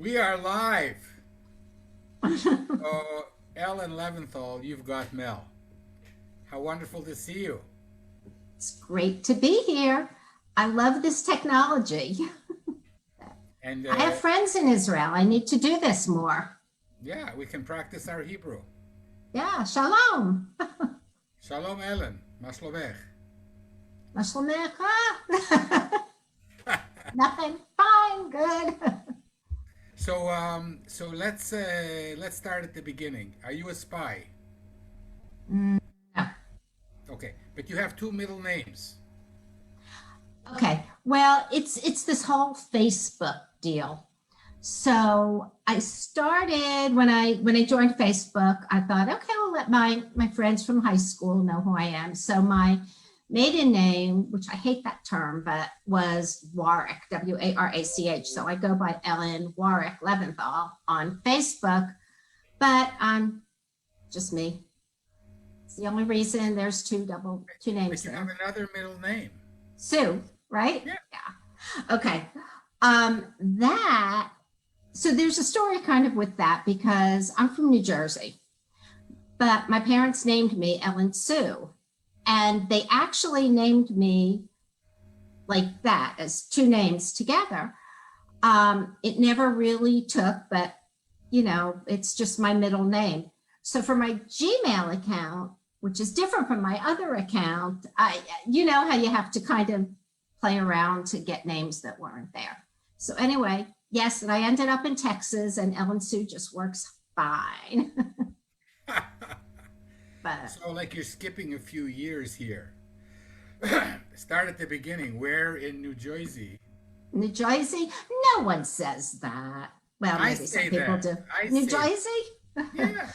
We are live. Oh, Ellen Leventhal, you've got Mel. How wonderful to see you. It's great to be here. I love this technology. And I have friends in Israel. I need to do this more. yeah, we can practice our Hebrew. Yeah, shalom. Shalom, Ellen. Ma shlovech? מה שלומך? Nothing. Fine. Good. So let's start at the beginning. Are you a spy? No. Okay, but you have two middle names. Okay. Well, it's this whole Facebook deal. So I started when I joined Facebook. I thought, okay, I'll let my friends from high school know who I am. So my maiden name, which I hate that term, but was Warwick, Warach. So I go by Ellen Warwick Leventhal on Facebook, but I'm just me. It's the only reason there's two names But you have there. another middle name. Sue, right? Yeah. Yeah. Okay. That so there's a story kind of with that because I'm from New Jersey, but my parents named me Ellen Sue. And they actually named me like that as two names together. It never really took, but it's just my middle name. So for my Gmail account, which is different from my other account, you know how you have to kind of play around to get names that weren't there. So anyway, yes, and I ended up in Texas, and Ellen Sue just works fine. But So like you're skipping a few years here. Start at the beginning. Where in New Jersey? New Jersey, no one says that. Well, I maybe some say people that. do. I New say that. Jersey?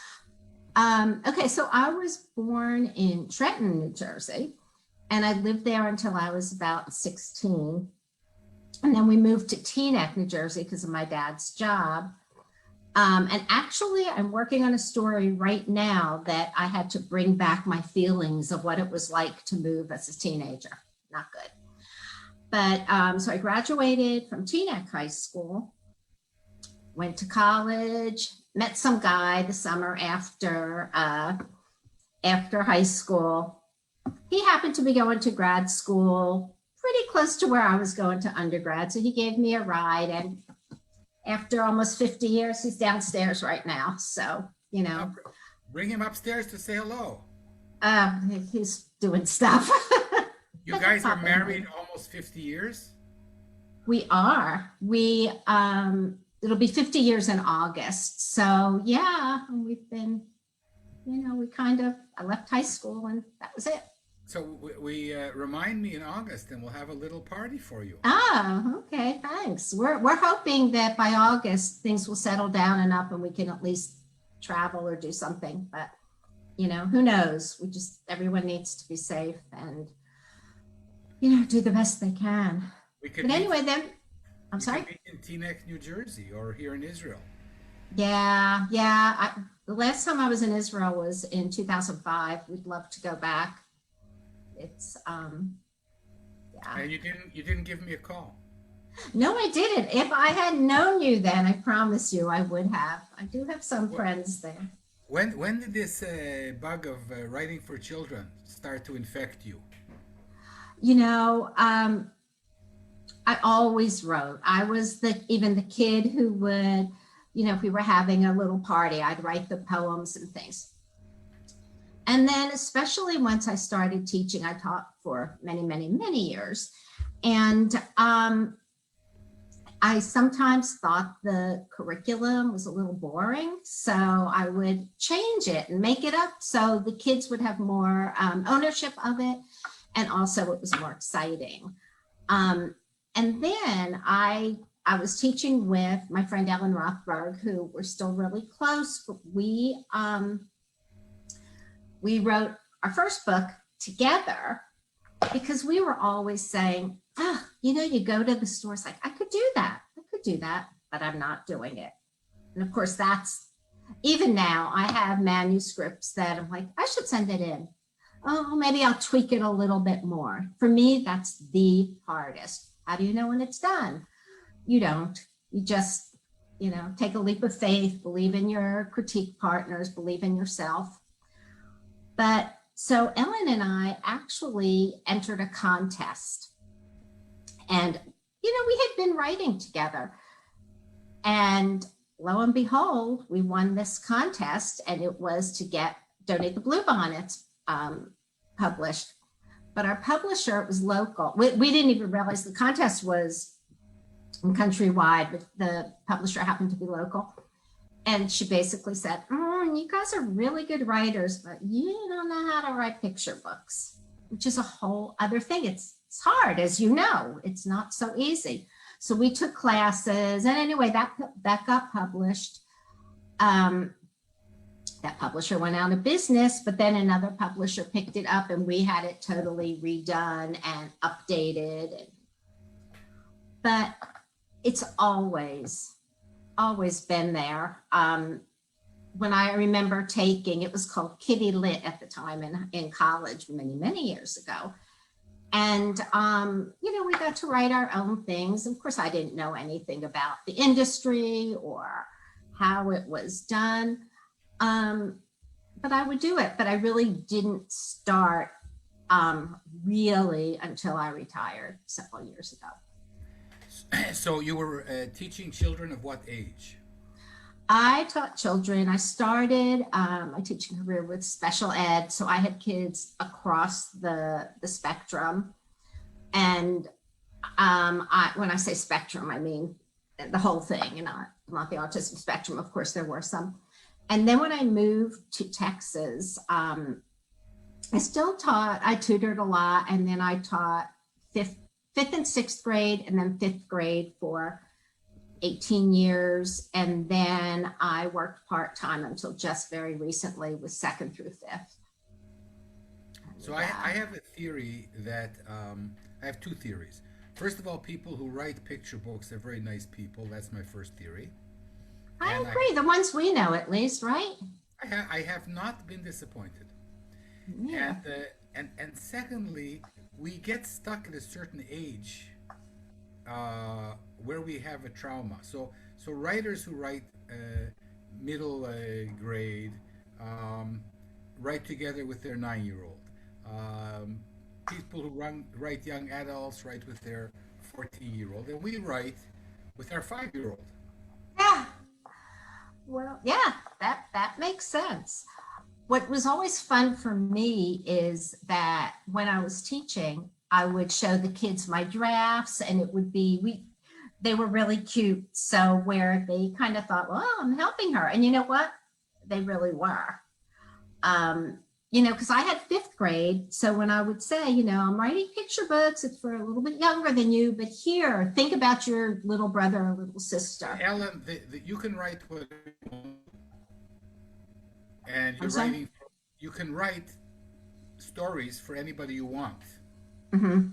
Yeah. Okay, so I was born in Trenton, New Jersey, and I lived there until I was about 16. And then we moved to Teaneck, New Jersey, because of my dad's job. And actually, I'm working on a story right now that I had to bring back my feelings of what it was like to move as a teenager. Not good. But so I graduated from Teaneck High School, went to college, met some guy the summer after high school. He happened to be going to grad school pretty close to where I was going to undergrad. So he gave me a ride. And after almost 50 years, he's downstairs right now. So, Now, bring him upstairs to say hello. uh, he's doing stuff. You guys are married almost 50 years? We are. It'll be 50 years in August. So yeah, we've been, I left high school and that was it. So we remind me in August and we'll have a little party for you. Oh, okay, thanks. We're hoping that by August things will settle down enough and we can at least travel or do something. But who knows? Everyone needs to be safe and do the best they can. We could But meet, anyway, then I'm we could sorry. meet in Teaneck, New Jersey, or here in Israel. Yeah, yeah. The last time I was in Israel was in 2005. We'd love to go back. It's yeah. And you didn't give me a call. No, I didn't. If I had known you then, I promise you I would have. I do have some Wh- friends there. When did this bug of writing for children start to infect you? You know, I always wrote. I was even the kid who would, if we were having a little party, I'd write the poems and things. And then, especially once I started teaching, I taught for many, many, many years. And I sometimes thought the curriculum was a little boring. So I would change it and make it up so the kids would have more ownership of it. And also it was more exciting. And then I was teaching with my friend Ellen Rothberg, who we're still really close. But we wrote our first book together because we were always saying, oh, you go to the store, it's like, I could do that, but I'm not doing it. And of course, even now I have manuscripts that I'm like, I should send it in. Oh, maybe I'll tweak it a little bit more. For me, that's the hardest. How do you know when it's done? You don't. You just take a leap of faith, believe in your critique partners, believe in yourself. But so Ellen and I actually entered a contest, and, we had been writing together, and lo and behold, we won this contest, and it was to donate the Bluebonnets published. But our publisher was local. We didn't even realize the contest was countrywide, but the publisher happened to be local. And she basically said, you guys are really good writers, but you don't know how to write picture books, which is a whole other thing. It's hard, as you know. It's not so easy. So we took classes, and anyway, that got published. That publisher went out of business, but then another publisher picked it up, and we had it totally redone and updated. But it's always been there. When I remember it was called Kitty Lit at the time in college many years ago. And, we got to write our own things. Of course, I didn't know anything about the industry or how it was done. But I would do it, but I really didn't start really until I retired several years ago. So you were teaching children of what age? I taught children. I started my teaching career with special ed. So I had kids across the spectrum. And when I say spectrum, I mean the whole thing, not the autism spectrum. Of course, there were some. And then when I moved to Texas, I still taught. I tutored a lot, and then I taught fifth and sixth grade, and then fifth grade for 18 years. And then I worked part-time until just very recently with second through fifth. So I have a theory that, I have two theories. First of all, people who write picture books are very nice people. That's my first theory. I agree. The ones we know, at least, right? I have not been disappointed. Yeah. And secondly, we get stuck at a certain age where we have a trauma. So writers who write middle grade write together with their 9-year-old. People who write young adults write with their 14-year-old, and we write with our 5-year-old. Yeah. Well, yeah, that makes sense. What was always fun for me is that when I was teaching, I would show the kids my drafts, and it would be, they were really cute. So where they kind of thought, well, I'm helping her. And you know what? They really were. Because I had fifth grade. So when I would say, I'm writing picture books, it's for a little bit younger than you, but here, think about your little brother or little sister. Ellen, you can write what you want. And you can write stories for anybody you want. Mm-hmm.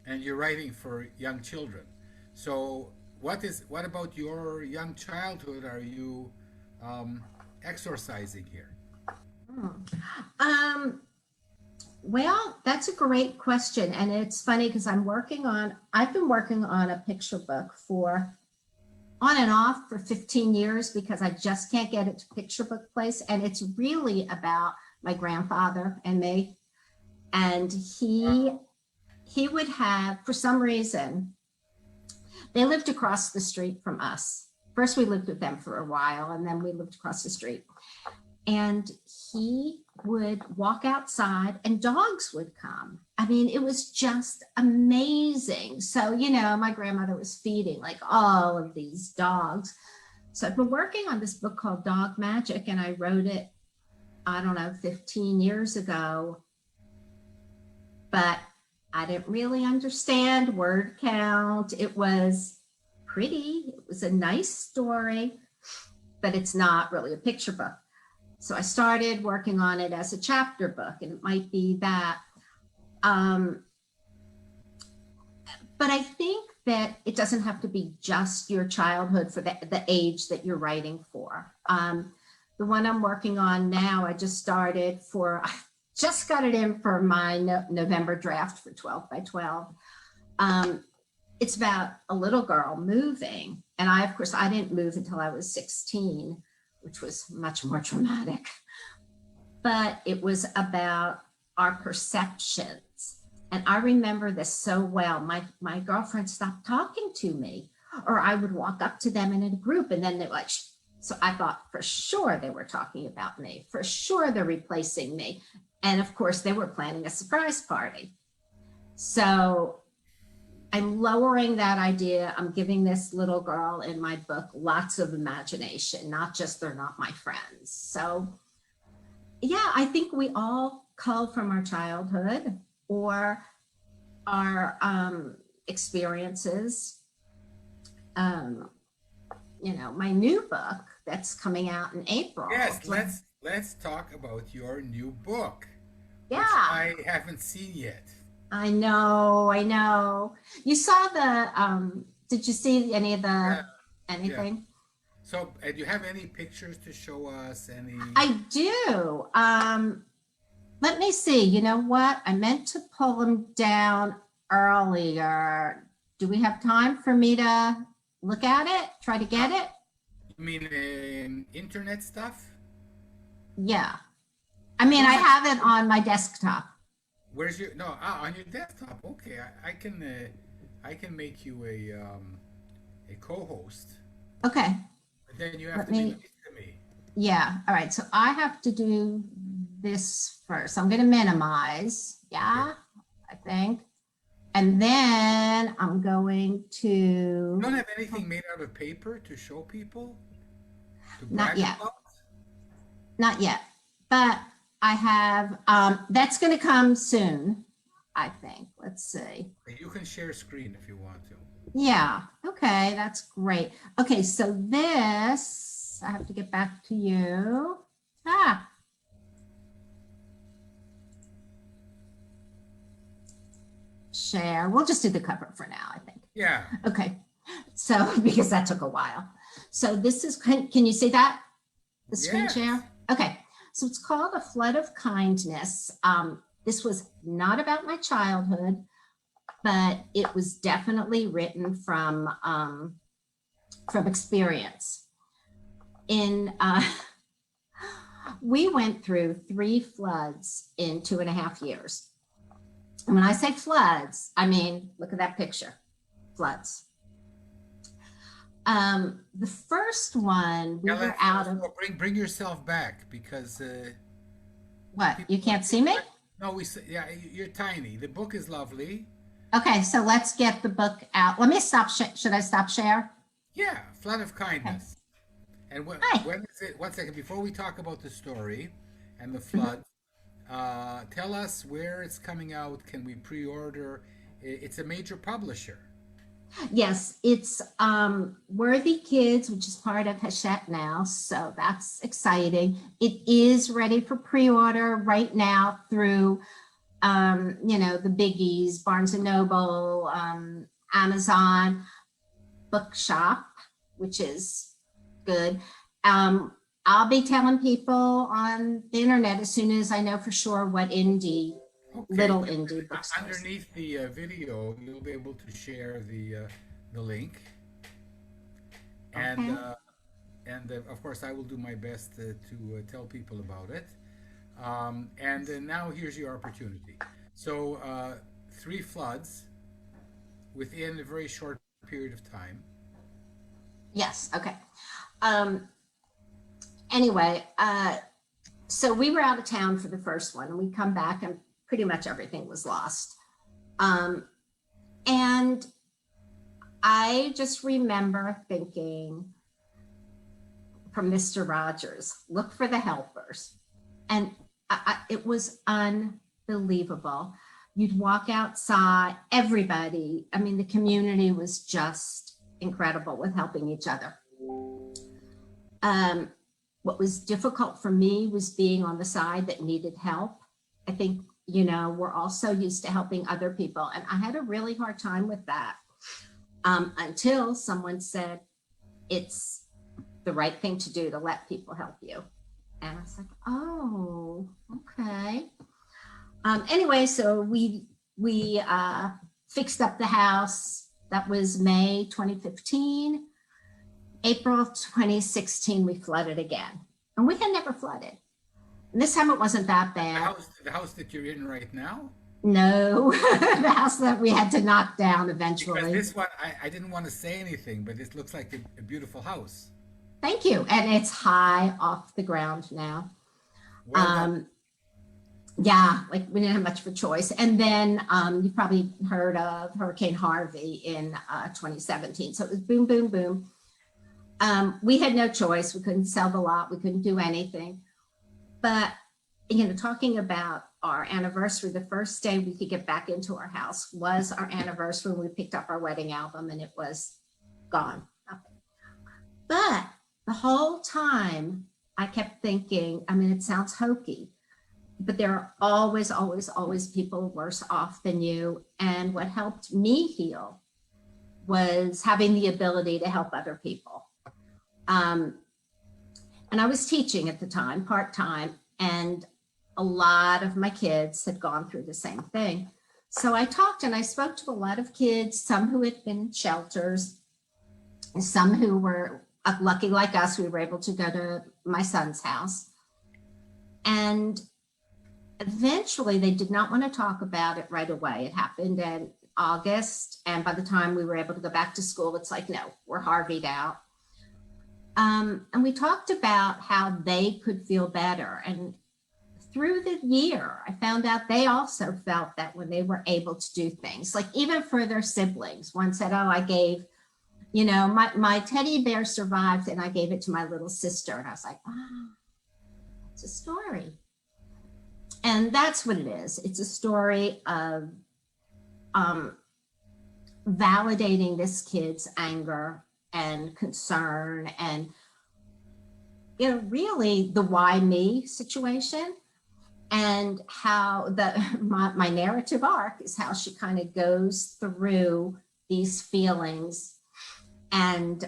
And you're writing for young children. So what about your young childhood are you exorcising here? Well, that's a great question. And it's funny because I've been working on a picture book on and off for 15 years because I just can't get it to picture book place. And it's really about my grandfather and me. And he would have, for some reason, they lived across the street from us. First, we lived with them for a while, and then we lived across the street. And he would walk outside and dogs would come. I mean, it was just amazing. So, my grandmother was feeding like all of these dogs. So I've been working on this book called Dog Magic, and I wrote it, 15 years ago. But I didn't really understand word count. It was pretty. It was a nice story, but it's not really a picture book. So I started working on it as a chapter book, and it might be that. But I think that it doesn't have to be just your childhood for the age that you're writing for. The one I'm working on now, I just got it in for my November draft for 12 by 12. it's about a little girl moving. And I, of course, I didn't move until I was 16, which was much more traumatic. But it was about our perceptions. And I remember this so well. My girlfriend stopped talking to me, or I would walk up to them in a group and then they're like, shh. So I thought for sure they were talking about me. For sure they're replacing me. And of course, they were planning a surprise party. So I'm lowering that idea. I'm giving this little girl in my book lots of imagination, not just they're not my friends. So yeah, I think we all cull from our childhood or our experiences. My new book that's coming out in April. Yes, let's talk about your new book, which Yeah, I haven't seen yet. I know. You saw did you see any of Yeah, yeah. anything? So, do you have any pictures to show us? Any? I do. Let me see. You know what? I meant to pull them down earlier. Do we have time for me to look at it? Try to get it? You mean internet stuff? Yeah. I mean, Don't I have. have it on my desktop. Where's your no? On your desktop. Okay, I can make you a co-host. Okay. But then you have Let to be me, nice to me. yeah. All right. So I have to do this first. I'm going to minimize. Okay. Yeah, I think. And then I'm going You to, don't have anything made out of paper to show people to not brag yet, about? not yet, but I have, that's going to come soon, I think. Let's see. You can share screen if you want to. Yeah. Okay. That's great. Okay. So this, I have to get back to you. Ah, share. We'll just do the cover for now, I think. Yeah. Okay. So, because that took a while. So this is, can you see that? The screen Yes. share? Okay. So it's called A Flood of Kindness. This was not about my childhood, but it was definitely written from experience. We went through 3 floods in 2.5 years. And when I say floods, I mean, look at that picture, floods. The first one, we Ellen, were out of, bring yourself back because what? people, You can't see people me? no, yeah, you're tiny. The book is lovely. Okay, so let's get the book out. Let me stop. Should I stop share? Yeah, flood of Okay. kindness. And Hi. when is it? One second before we talk about the story and the Mhm. flood, tell us where it's coming out. Can we pre-order? It's a major publisher. Yes, it's Worthy Kids, which is part of Hachette now. So that's exciting. It is ready for pre-order right now through the biggies, Barnes and Noble, Amazon, Bookshop, which is good. Um, I'll be telling people on the internet as soon as I know for sure what Okay. little indie bookstores. Underneath the video, you'll be able to share the link, and Okay. of course, I will do my best to tell people about it. And now here's your opportunity. So, 3 floods within a very short period of time. Yes. Okay. Um, anyway, so we were out of town for the first one, and we come back, and pretty much everything was lost. And I just remember thinking from Mr. Rogers, look for the helpers. And it was unbelievable. You'd walk outside, everybody, I mean, the community was just incredible with helping each other. What was difficult for me was being on the side that needed help. I think, we're all so used to helping other people. And I had a really hard time with that until someone said, it's the right thing to do to let people help you. And I was like, oh, okay. Anyway, so we fixed up the house, That was May 2015. April 2016, we flooded again. And we had never flooded. And this time it wasn't that bad. The house that you're in right now? No, the house that we had to knock down Because eventually. this one, I didn't want to say anything, but it looks like a beautiful house. Thank you. And it's high off the ground now. Well done. Yeah, like we didn't have much of a choice. And then you probably heard of Hurricane Harvey in 2017. So it was boom, boom, boom. We had no choice. We couldn't sell the lot. We couldn't do anything. But, you know, talking about our anniversary, the first day we could get back into our house was our anniversary when we picked up our wedding album, and it was gone. Nothing. But the whole time I kept thinking, I mean, it sounds hokey, but there are always, always, always people worse off than you. And what helped me heal was having the ability to help other people. And I was teaching at the time, part-time, and a lot of my kids had gone through the same thing. So I talked and I spoke to a lot of kids, some who had been in shelters, and some who were lucky like us. We were able to go to my son's house. And eventually they did not want to talk about it right away. It happened in August. And by the time we were able to go back to school, it's like, no, we're Harvey'd out. And we talked about how they could feel better. And through the year, I found out they also felt that when they were able to do things, like even for their siblings. One said, oh, I gave, you know, my teddy bear survived and I gave it to my little sister. And I was like, oh, it's a story. And that's what it is. It's a story of validating this kid's anger and concern, and you know, really the why me situation, and how my narrative arc is how she kind of goes through these feelings. And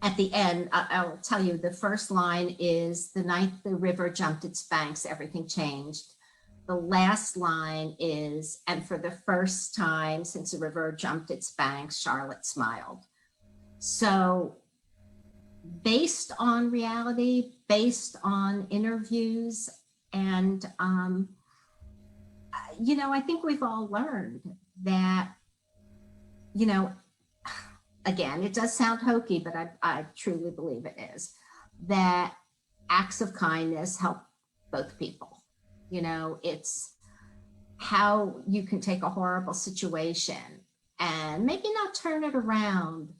at the end, I'll tell you, the first line is, the night the river jumped its banks, everything changed. The last line is, and for the first time since the river jumped its banks, Charlotte smiled. So based on reality, based on interviews, and, you know, I think we've all learned that, you know, again, it does sound hokey, but I truly believe it is, that acts of kindness help both people. You know, it's how you can take a horrible situation and maybe not turn it around,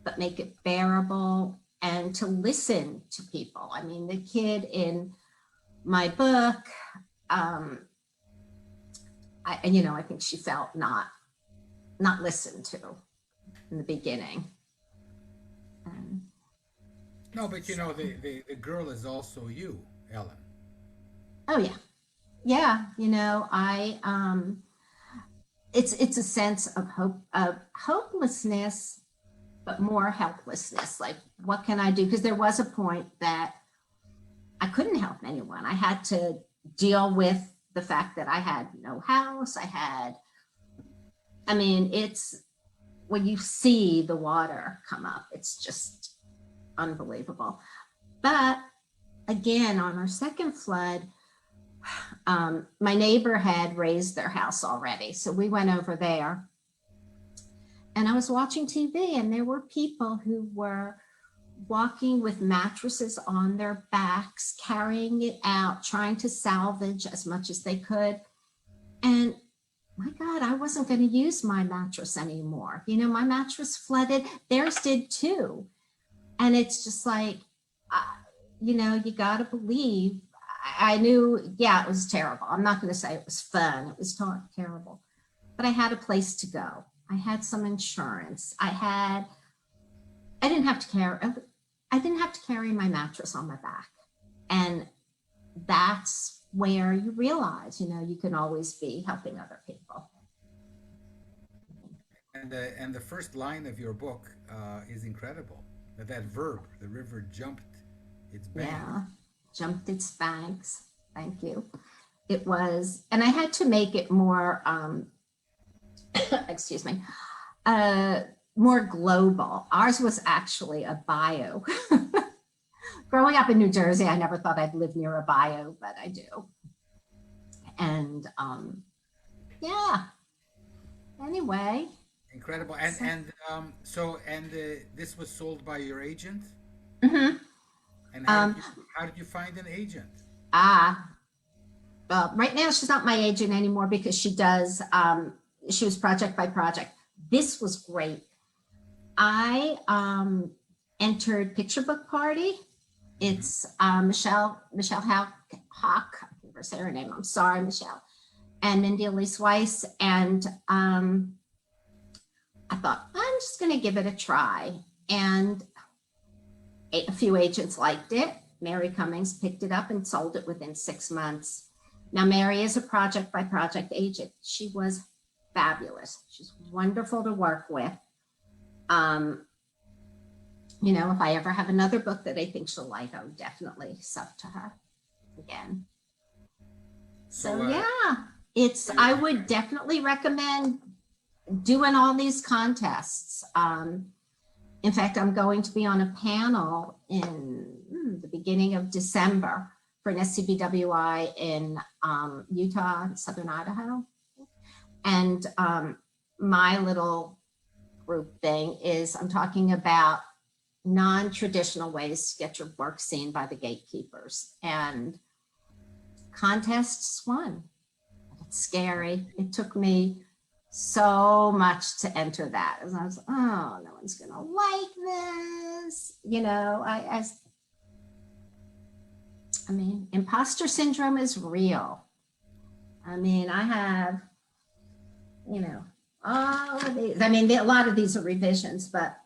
but make it bearable, and to listen to people. I mean, the kid in my book, you know, I think she felt not listened to in the beginning. No, but you know, the girl is also you, Ellen. Oh yeah. Yeah. You know, it's a sense of hope, of hopelessness, but more helplessness. Like, what can I do? Because there was a point that I couldn't help anyone. I had to deal with the fact that I had no house. I mean, it's, when you see the water come up, it's just unbelievable. But again, on our second flood, my neighbor had raised their house already. So we went over there, and I was watching TV, and there were people who were walking with mattresses on their backs, carrying it out, trying to salvage as much as they could. And my God, I wasn't going to use my mattress anymore. You know, my mattress flooded, theirs did too. And it's just like, you know, you got to believe. I knew, yeah, it was terrible. I'm not going to say it was fun. It was terrible. But I had a place to go. I had some insurance. I didn't have to carry my mattress on my back. And that's where you realize, you know, you can always be helping other people. And the first line of your book is incredible. That verb, the river jumped its bank. Yeah, jumped its banks. Thank you. It was, and I had to make it more excuse me, uh, more global. Ours was actually a bio. Growing up in New Jersey, I never thought I'd live near a bio, but I do. And yeah, anyway. Incredible. So, This was sold by your agent. mhm. And um, how did you find an agent? ah, well, right now she's not my agent anymore because she was project by project. This was great. I entered Picture Book Party. Hmm. It's Michelle Hawk. I can never say her name. I'm sorry, Michelle, and Mindy Elise Weiss. And I thought I'm just going to give it a try. And a few agents liked it. Mary Cummings picked it up and sold it within 6 months. Now, Mary is a project by project agent. She was fabulous. She's wonderful to work with. Um, if I ever have another book that I think she'll like, I would definitely sub to her again. So, So yeah, I would definitely recommend doing all these contests. In fact, I'm going to be on a panel in the beginning of December for an SCBWI in Utah, Southern Idaho. And my little group thing is I'm talking about non-traditional ways to get your work seen by the gatekeepers. And contests won. It's scary. It took me so much to enter that. And I was, oh, no one's gonna like this. I mean, imposter syndrome is real. I mean, I have, all of these. I mean, a lot of these are revisions, but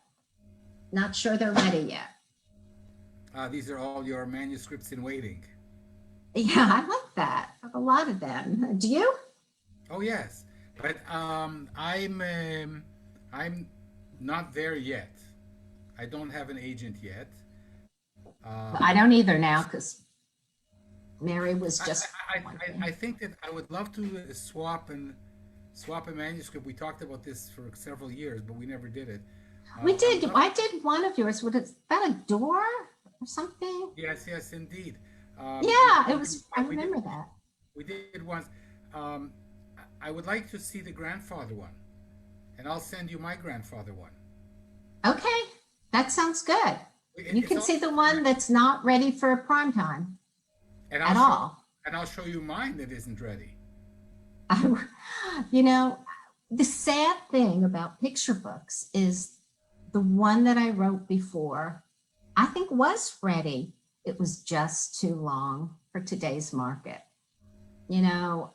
not sure they're ready yet. these are all your manuscripts in waiting. Yeah, I like that. I have a lot of them. Do you? Oh yes, but I'm not there yet. I don't have an agent yet. I don't either now because Mary was I, just one I thing. think that I would love to swap a manuscript. We talked about this for several years, but we never did it. We I would did. love. I did one of yours. Was it about a door or something? Yes, yes, indeed. Yeah, it was. I remember that. we did once. Um, I would like to see the grandfather one, and I'll send you my grandfather one. Okay, that sounds good. You It's can see also the one that's not ready for prime time and at all. I'll show you mine that isn't ready. you know, the sad thing about picture books is the one that I wrote before, I think was ready. It was just too long for today's market. You know,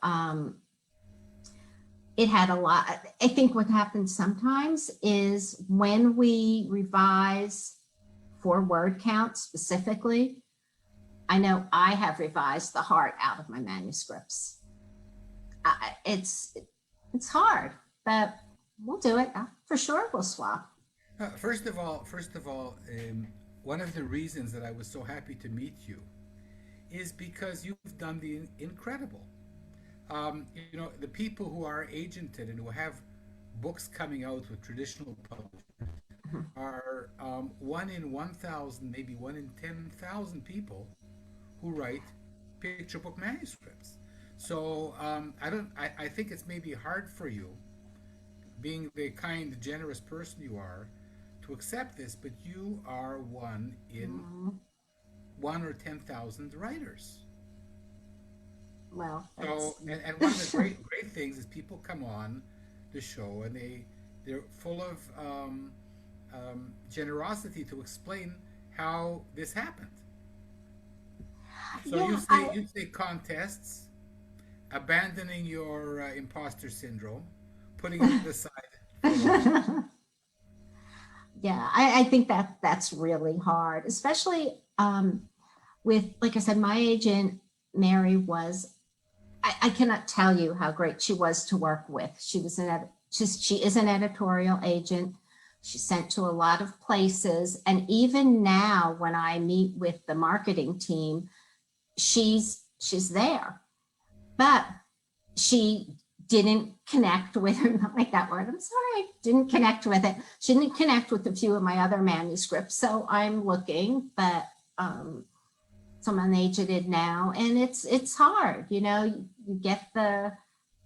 it had a lot. I think what happens sometimes is when we revise for word count specifically, I know I have revised the heart out of my manuscripts. It's hard, but we'll do it. For sure, we'll swap. One of the reasons that I was so happy to meet you is because you've done the incredible. The people who are agented and who have books coming out with traditional publishers are 1 in 1,000, maybe 1 in 10,000 people who write picture book manuscripts. So I don't. I think it's maybe hard for you, being the kind, generous person you are, to accept this. But you are 1 or 10,000 writers. Well, So, that's and one of the great things is people come on the show and they're full of generosity to explain how this happened. So yeah. I you say contests, abandoning your imposter syndrome, putting it aside for a while. yeah, I think that's really hard, especially with, like I said, my agent Mary was. I cannot tell you how great she was to work with. She is an editorial agent. She's sent to a lot of places, and even now, when I meet with the marketing team, she's there. But she didn't connect with her, not like that word. I'm sorry, I didn't connect with it. She didn't connect with a few of my other manuscripts. So I'm looking, but so I'm unagented now. And it's hard, you know, you get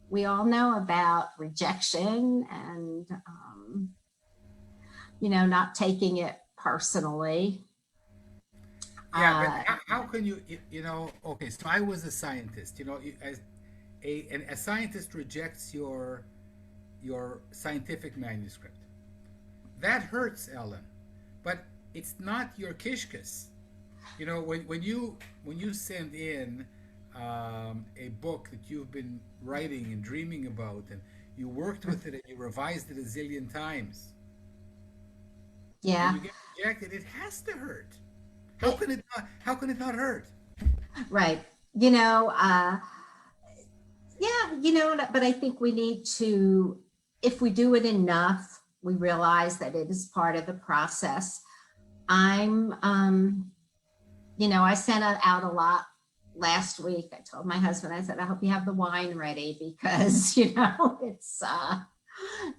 we all know about rejection and, you know, not taking it personally. Yeah, but how can you, you know, okay, so I was a scientist, you know, as a scientist rejects your scientific manuscript. That hurts, Ellen, but it's not your kishkas. You know, when you send in a book that you've been writing and dreaming about, and you worked with it and you revised it a zillion times, and Yeah, you get rejected, it has to hurt. How I, can it not? How can it not hurt? right. You know, yeah, you know, but I think we need to, if we do it enough, we realize that it is part of the process. I'm, you know, I sent out a lot last week. I told my husband, I said, I hope you have the wine ready because, you know, it's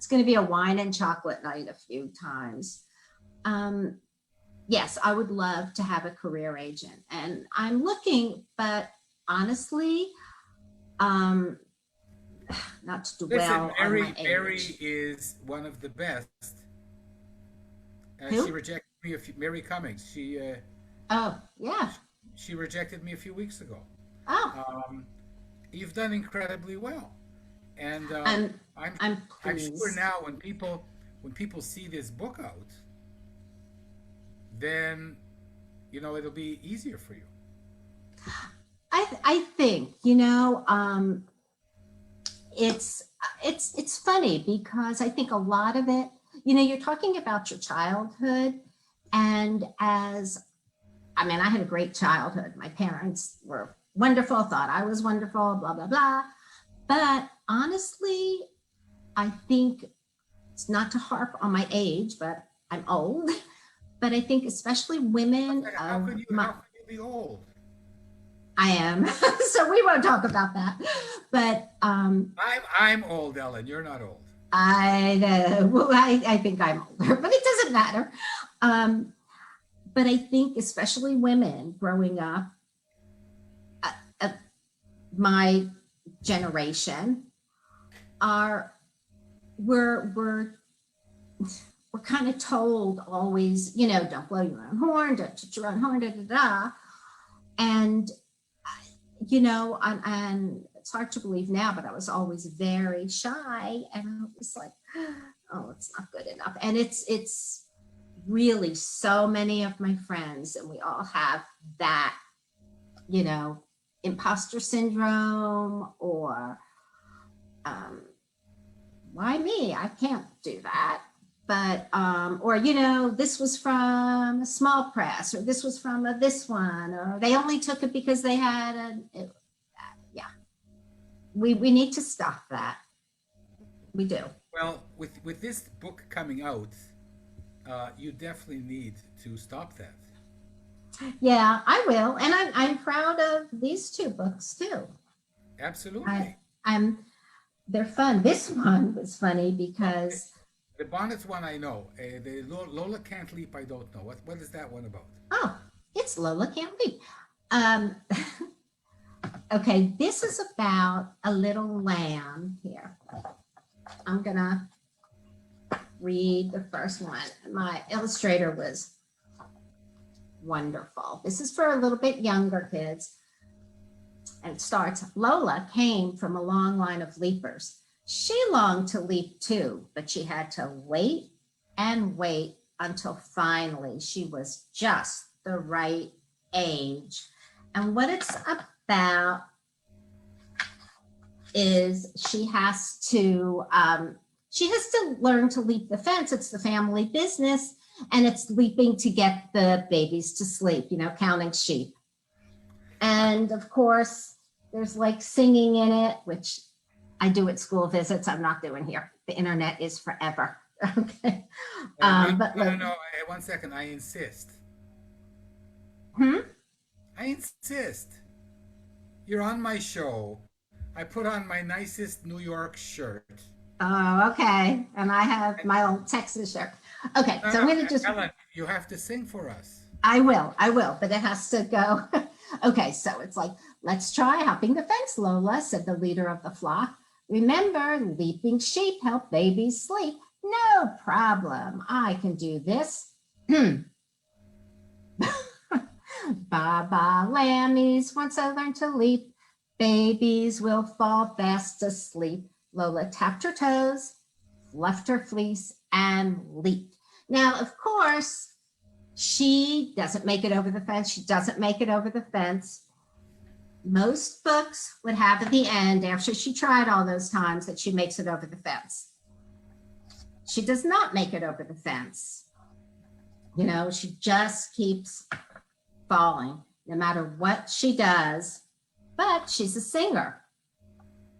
going to be a wine and chocolate night a few times. Um, yes, I would love to have a career agent and I'm looking, but honestly, um, not to Listen, dwell on my Mary age. is one of the best. She Who? rejected me Mary Cummings. Oh, yeah. She rejected me a few weeks ago. Oh, Um, you've done incredibly well, and I'm I'm I'm I'm sure pleased. now when people see this book out, then you know it'll be easier for you. I think, you know, it's it's funny because I think a lot of it, you know, you're talking about your childhood, and as I mean, I had a great childhood. My parents were wonderful, thought I was wonderful, blah blah blah. But honestly, I think it's not to harp on my age, but I'm old. But I think especially women of my, How can you be old? I am, so we won't talk about that. But I'm old, Ellen. You're not old. I know, well, I think I'm older, but it doesn't matter. Um, but I think especially women growing up, uh, my generation are we're we're kind of told always, you know, don't blow your own horn, don't toot your own horn, da da da. And you know, and it's hard to believe now, but I was always very shy, and I was like, oh, it's not good enough. And it's really so many of my friends, and we all have that, you know, imposter syndrome or um, why me? I can't do that. But or you know, this was from a small press, or this was from this one, or they only took it because they had yeah. We need to stop that. We do. Well, with this book coming out, you definitely need to stop that. Yeah, I will, and I'm proud of these two books too. I Absolutely. I'm they're fun. This one was funny Well, because the Bonnets one I know. The Lola Can't Leap I don't know. What is that one about? oh, it's Lola Can't Leap. Um, okay, this is about a little lamb here. I'm gonna read the first one. My illustrator was wonderful. This is for a little bit younger kids. And it starts, Lola came from a long line of leapers. She longed to leap too, but she had to wait and wait until finally she was just the right age. And what it's about is she has to learn to leap the fence. It's the family business, and it's leaping to get the babies to sleep, you know, counting sheep. And of course, there's like singing in it, which I do at school visits. I'm not doing here. The internet is forever. Okay. No, But no, no, like, no. 1 second. I insist. hmm? I insist. You're on my show. I put on my nicest New York shirt. Oh, okay. And I have my old Texas shirt. Okay, No, so no, I'm going to just, Ellen, you have to sing for us. I will, but it has to go. Okay, so it's like, let's try hopping the fence, Lola, said the leader of the flock. Remember, leaping sheep help babies sleep. No problem. I can do this. Baba lammies, once I learn to leap, babies will fall fast asleep. Lola tapped her toes, fluffed her fleece, and leaped. Now, of course, she doesn't make it over the fence. She doesn't make it over the fence. Most books would have at the end, after she tried all those times, that she makes it over the fence. She does not make it over the fence. You know, she just keeps falling no matter what she does, but she's a singer.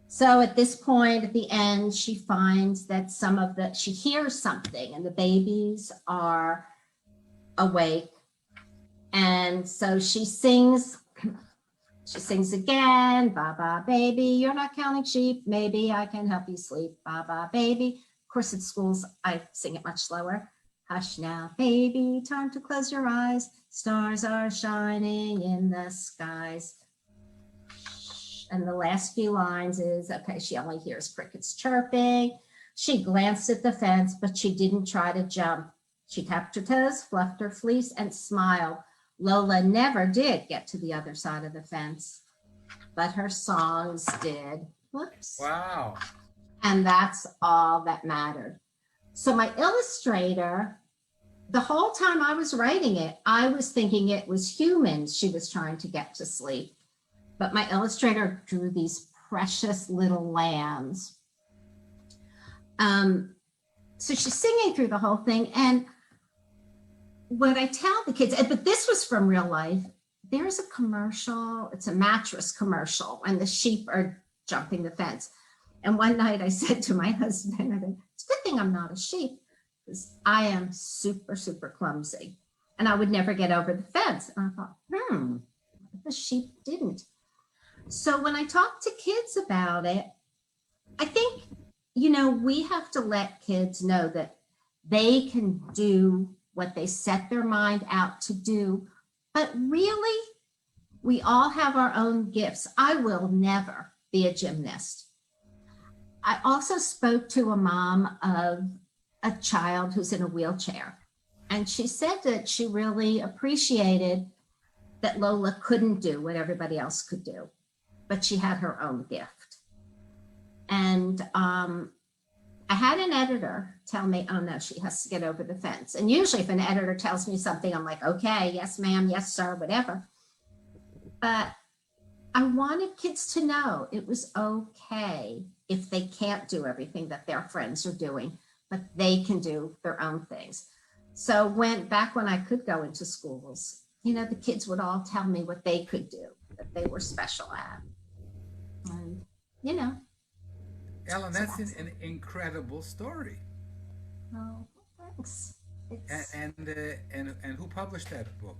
So at this point, at the end, she finds that she hears something and the babies are awake. And so she sings again, Baba baby, you're not counting sheep. Maybe I can help you sleep, Baba baby. Of course, at schools, I sing it much slower. Hush now, baby, time to close your eyes. Stars are shining in the skies. And the last few lines is, okay, she only hears crickets chirping. She glanced at the fence, but she didn't try to jump. She tapped her toes, fluffed her fleece, and smiled. Lola never did get to the other side of the fence, but her songs did. Whoops. Wow. And that's all that mattered. So my illustrator, the whole time I was writing it, I was thinking it was humans she was trying to get to sleep. But my illustrator drew these precious little lambs. So she's singing through the whole thing. And what I tell the kids, but this was from real life, there's a commercial, it's a mattress commercial, and the sheep are jumping the fence. And one night I said to my husband, it's a good thing I'm not a sheep, because I am super, super clumsy. And I would never get over the fence. And I thought, the sheep didn't. So when I talk to kids about it, I think, we have to let kids know that they can do what they set their mind out to do. But really, we all have our own gifts. I will never be a gymnast. I also spoke to a mom of a child who's in a wheelchair. And she said that she really appreciated that Lola couldn't do what everybody else could do, but she had her own gift. And I had an editor tell me, oh no, she has to get over the fence. And usually if an editor tells me something, I'm like, okay, yes, ma'am, yes, sir, whatever. But I wanted kids to know it was okay if they can't do everything that their friends are doing, but they can do their own things. So back when I could go into schools, the kids would all tell me what they could do, that they were special at. And, Ellen, so that's an incredible story. Oh, thanks. And who published that book?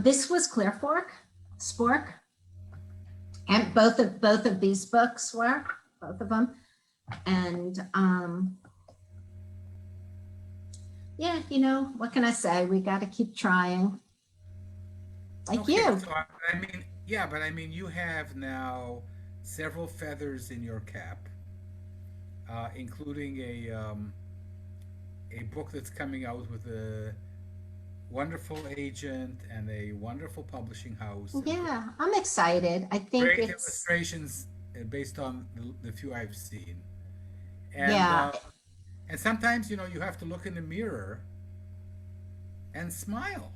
This was Clear Spork, and both of these books were, both of them. And yeah, what can I say? We got to keep trying. Like Okay, you. so but you have now several feathers in your cap, including a book that's coming out with a wonderful agent and a wonderful publishing house. Yeah, I'm excited. I think Great it's illustrations based on the few I've seen. And yeah. and sometimes you have to look in the mirror and smile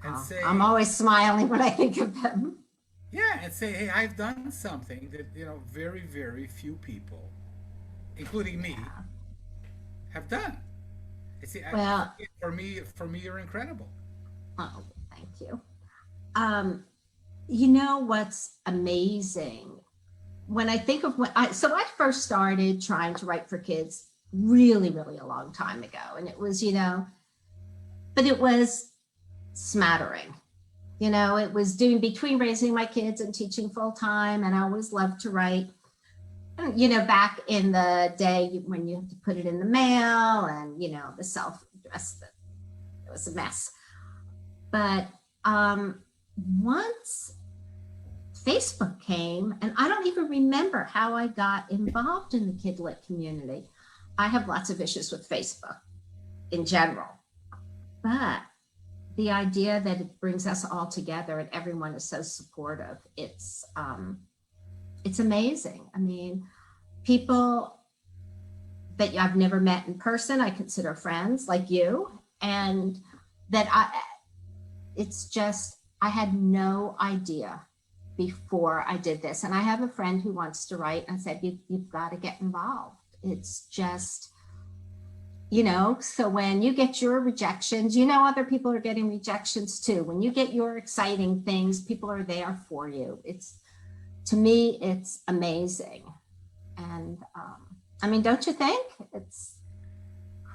and say, I'm always smiling when I think of them. yeah, and say, hey, I've done something that very, very few people, including me, have done. See, Well, for me, you're incredible. oh, thank you. What's amazing when I think of I first started trying to write for kids really, really a long time ago, and it was, but it was smattering. You know, it was doing between raising my kids and teaching full time. And I always loved to write. You know, back in the day when you had to put it in the mail and, you know, the self address, it was a mess. But once Facebook came, and I don't even remember how I got involved in the Kidlit community. I have lots of issues with Facebook in general, but the idea that it brings us all together and everyone is so supportive, it's amazing. I mean, people that I've never met in person, I consider friends like you, and that it's just, I had no idea before I did this. And I have a friend who wants to write and said, you've got to get involved. It's just, you know, so when you get your rejections, you know, other people are getting rejections too. When you get your exciting things, people are there for you. It's, to me, it's amazing. And I mean, don't you think? It's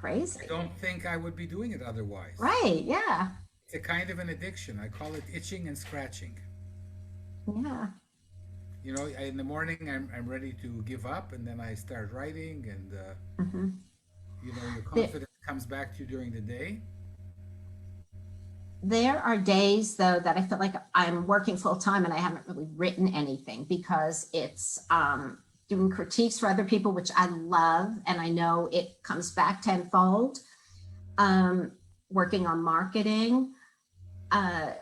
crazy. I don't think I would be doing it otherwise. Right. Yeah. It's a kind of an addiction. I call it itching and scratching. Yeah. You know, in the morning I'm ready to give up, and then I start writing, and Mhm. you know, your confidence comes back to you during the day. There are days though that I feel like I'm working full time and I haven't really written anything because it's doing critiques for other people, which I love, and I know it comes back tenfold. Working on marketing, uh,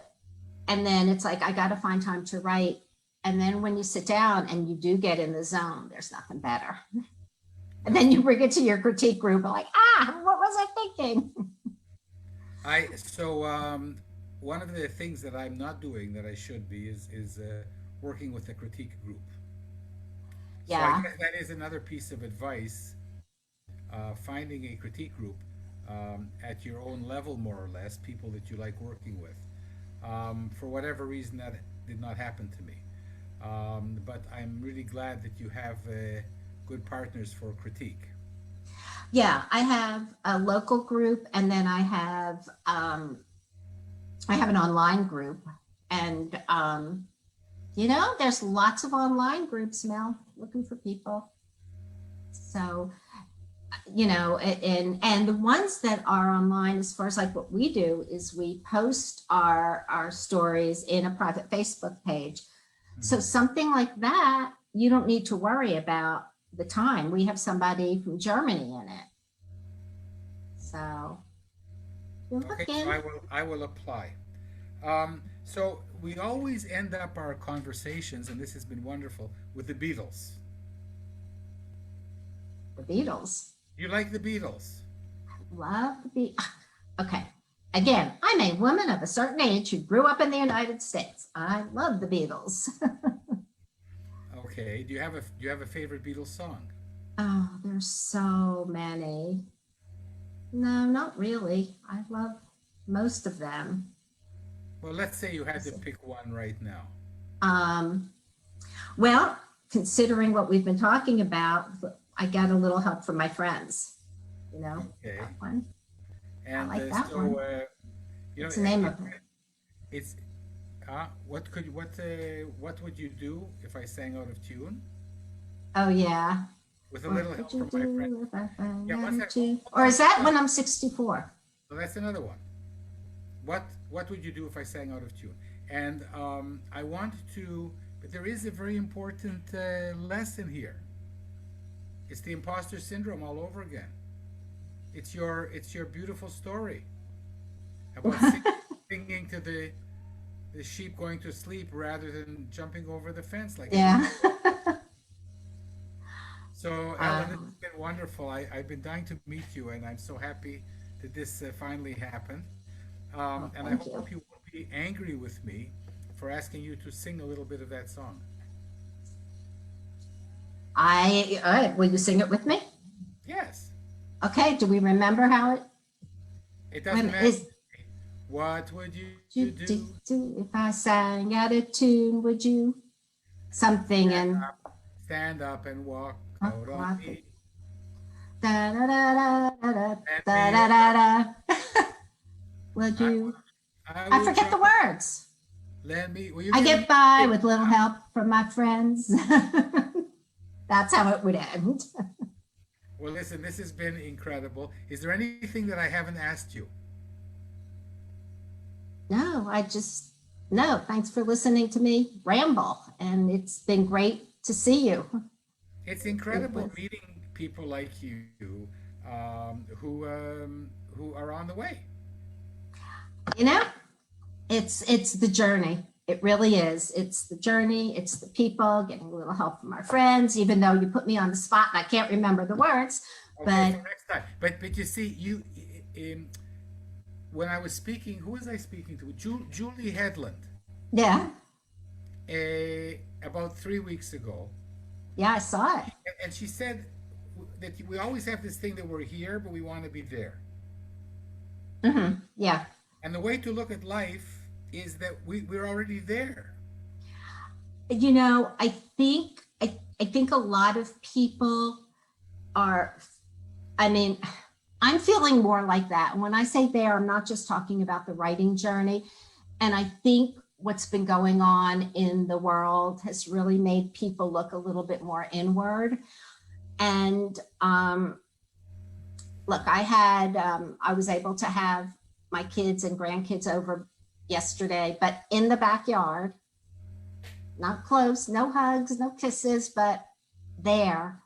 and then it's like I got to find time to write. And then when you sit down and you do get in the zone, there's nothing better. And then you bring it to your critique group, like, what was I thinking? One of the things that I'm not doing that I should be is working with a critique group. So I Yeah. guess that is another piece of advice: finding a critique group at your own level, more or less, people that you like working with. For whatever reason, that did not happen to me. But I'm really glad that you have good partners for critique. Yeah, I have a local group and then I have an online group. And you know, there's lots of online groups, Mel, looking for people. So, you know, and the ones that are online, as far as like what we do is we post our stories in a private Facebook page. So Mhm. something like that, you don't need to worry about the time. We have somebody from Germany in it. So you're Okay, so looking. I will apply. So we always end up our conversations, and this has been wonderful, with the Beatles. The Beatles. You like the Beatles? Love the Beatles. Okay. Again, I'm a woman of a certain age who grew up in the United States. I love the Beatles. Okay. Do you have a favorite Beatles song? Oh, there's so many. No, not really. I love most of them. Well, let's say you had Let's to see. pick one right now. Um, well, considering what we've been talking about, I got a little help from my friends. You know, Okay. that one. I And like that one. you know, What's the name of it? it's what would you do if I sang out of tune Oh, yeah. with a What little would help you from my friend? do if I found Yeah, what's out that? you? Hold Or on, is that hold on. when I'm 64? So that's another one. What would you do if I sang out of tune? And I want to, but there is a very important lesson here. It's the imposter syndrome all over again. It's your beautiful story about singing to the sheep going to sleep rather than jumping over the fence like Yeah. everybody. So, Ellen, this um, has been wonderful. I've been dying to meet you, and I'm so happy that this finally happened. well, And I thank hope you. you won't be angry with me for asking you to sing a little bit of that song. Will you sing it with me? Yes, Okay. Do we remember how it, it wait a doesn't minute, matter. is, What would you do, do, do? do, if I sang out of tune, would you? Something Stand and up, stand up and walk out on walk it. me. Da da da da da Hand da me da your da love. da. Would I you? will, I I will forget try. the words. Will you I give get me? by with little help from my friends. That's how it would end. Well, listen, this has been incredible. Is there anything that I haven't asked you? No, no, thanks for listening to me ramble. And it's been great to see you. It's It incredible was, meeting people like you who are on the way. you know, it's the journey. It really is. It's the journey. It's the people getting a little help from our friends, even though you put me on the spot and I can't remember the words. Okay, But for next time. But you see, when I was speaking, who was I speaking to? Julie Headland, yeah, about 3 weeks ago, yeah, I saw it. and she said that we always have this thing that we're here, but we want to be there. Yeah. And the way to look at life is that we're already there. I think a lot of people are, I mean, I'm feeling more like that. And when I say there, I'm not just talking about the writing journey. And I think what's been going on in the world has really made people look a little bit more inward. And look, I was able to have my kids and grandkids over yesterday, but in the backyard, not close, no hugs, no kisses, but there.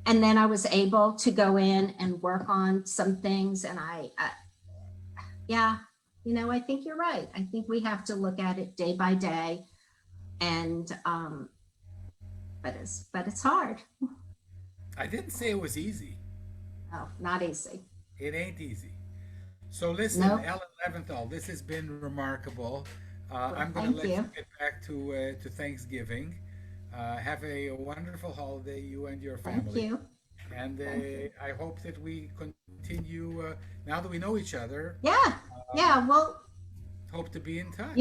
And then I was able to go in and work on some things. And yeah, I think you're right. I think we have to look at it day by day. And, but it's hard. I didn't say it was easy. Oh, not easy. It ain't easy. So listen, Nope. Ellen Leventhal, this has been remarkable. Well, I'm going to thank let you you. get back to Thanksgiving. Have a wonderful holiday, you and your Thank family. you. And Thank you. I hope that we continue, now that we know each other, Yeah. Yeah. Well, hope to be in touch.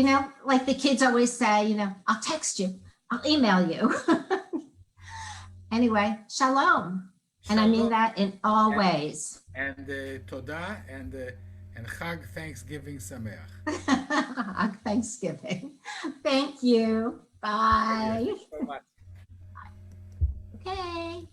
like the kids always say, I'll text you, I'll email you. Anyway, shalom. And I mean Shalom that in all and, ways. Toda and Chag Thanksgiving Sameach. Thanksgiving. Thank you. Thank Bye. you so much. Okay.